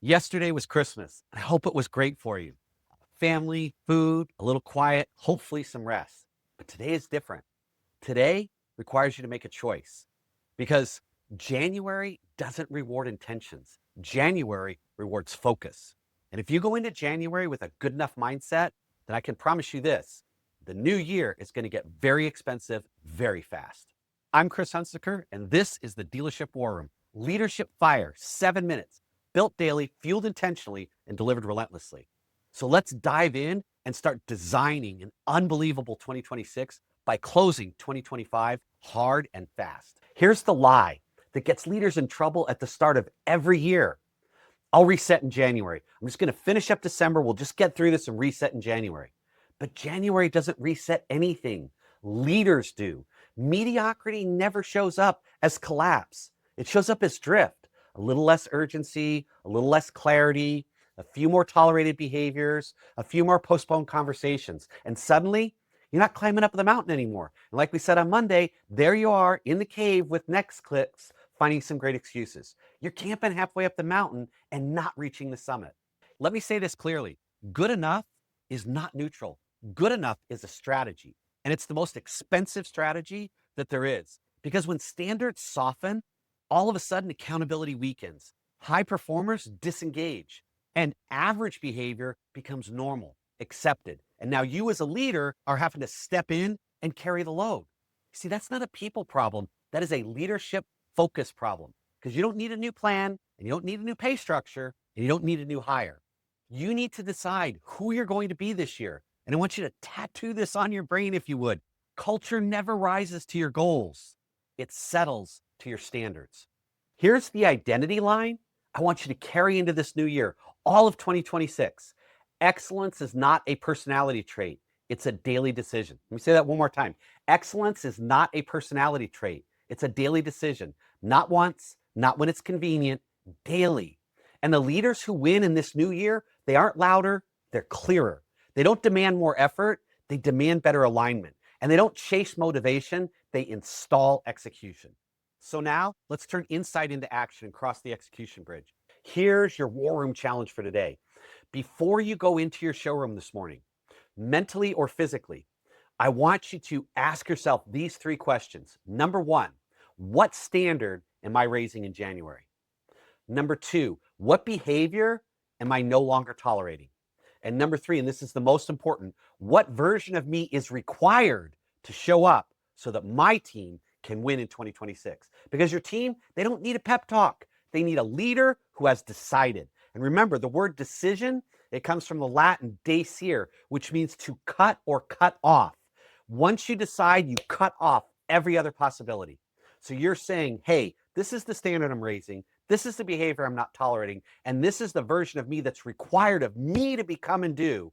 Yesterday was Christmas. I hope it was great for you. Family, food, a little quiet, hopefully some rest. But today is different. Today requires you to make a choice because January doesn't reward intentions. January rewards focus. And if you go into January with a good enough mindset, then I can promise you this, the new year is going to get very expensive very fast. I'm Chris Hunsicker, and this is the Dealership War Room. Leadership fire, 7 minutes, built daily, fueled intentionally, and delivered relentlessly. So let's dive in and start designing an unbelievable 2026 by closing 2025 hard and fast. Here's the lie that gets leaders in trouble at the start of every year. I'll reset in January. I'm just going to finish up December. We'll just get through this and reset in January. But January doesn't reset anything. Leaders do. Mediocrity never shows up as collapse. It shows up as drift. A little less urgency, a little less clarity, a few more tolerated behaviors, a few more postponed conversations. And suddenly, you're not climbing up the mountain anymore. And like we said on Monday, there you are in the cave with next clicks, finding some great excuses. You're camping halfway up the mountain and not reaching the summit. Let me say this clearly. Good enough is not neutral. Good enough is a strategy. And it's the most expensive strategy that there is. Because when standards soften, all of a sudden accountability weakens. High performers disengage. And average behavior becomes normal, accepted. And now you as a leader are having to step in and carry the load. See, that's not a people problem. That is a leadership focus problem. Because you don't need a new plan, and you don't need a new pay structure, and you don't need a new hire. You need to decide who you're going to be this year. And I want you to tattoo this on your brain if you would. Culture never rises to your goals. It settles to your standards. Here's the identity line I want you to carry into this new year, all of 2026. Excellence is not a personality trait. It's a daily decision. Let me say that one more time. Excellence is not a personality trait. It's a daily decision. Not once, not when it's convenient, daily. And the leaders who win in this new year, they aren't louder, they're clearer. They don't demand more effort, they demand better alignment. And they don't chase motivation, they install execution. So now let's turn insight into action and cross the execution bridge. Here's your war room challenge for today. Before you go into your showroom this morning, mentally or physically, I want you to ask yourself these 3 questions. Number 1, what standard am I raising in January? Number 2, what behavior am I no longer tolerating? And number 3, and this is the most important, what version of me is required to show up so that my team can win in 2026? Because your team, they don't need a pep talk. They need a leader who has decided. And remember, the word decision, it comes from the Latin decidere, which means to cut or cut off. Once you decide, you cut off every other possibility. So you're saying, hey, this is the standard I'm raising. This is the behavior I'm not tolerating. And this is the version of me that's required of me to become and do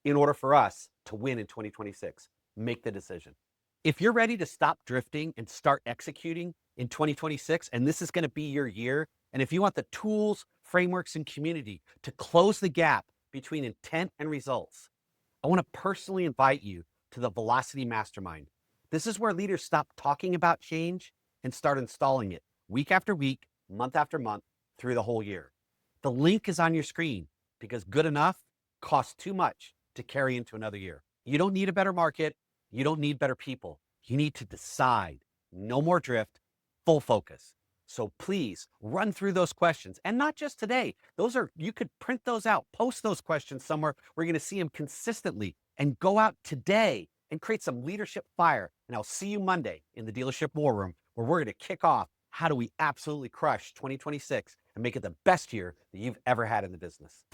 in order for us to win in 2026. Make the decision. If you're ready to stop drifting and start executing in 2026, and this is going to be your year, and if you want the tools, frameworks, and community to close the gap between intent and results, I want to personally invite you to the Velocity Mastermind. This is where leaders stop talking about change and start installing it week after week, month after month, through the whole year. The link is on your screen because good enough costs too much to carry into another year. You don't need a better market. You don't need better people. You need to decide. No more drift, full focus. So please run through those questions, and not just today. You could print those out, post those questions somewhere where you're going to see them consistently, and go out today and create some leadership fire. And I'll see you Monday in the Dealership War Room, where we're going to kick off how do we absolutely crush 2026 and make it the best year that you've ever had in the business.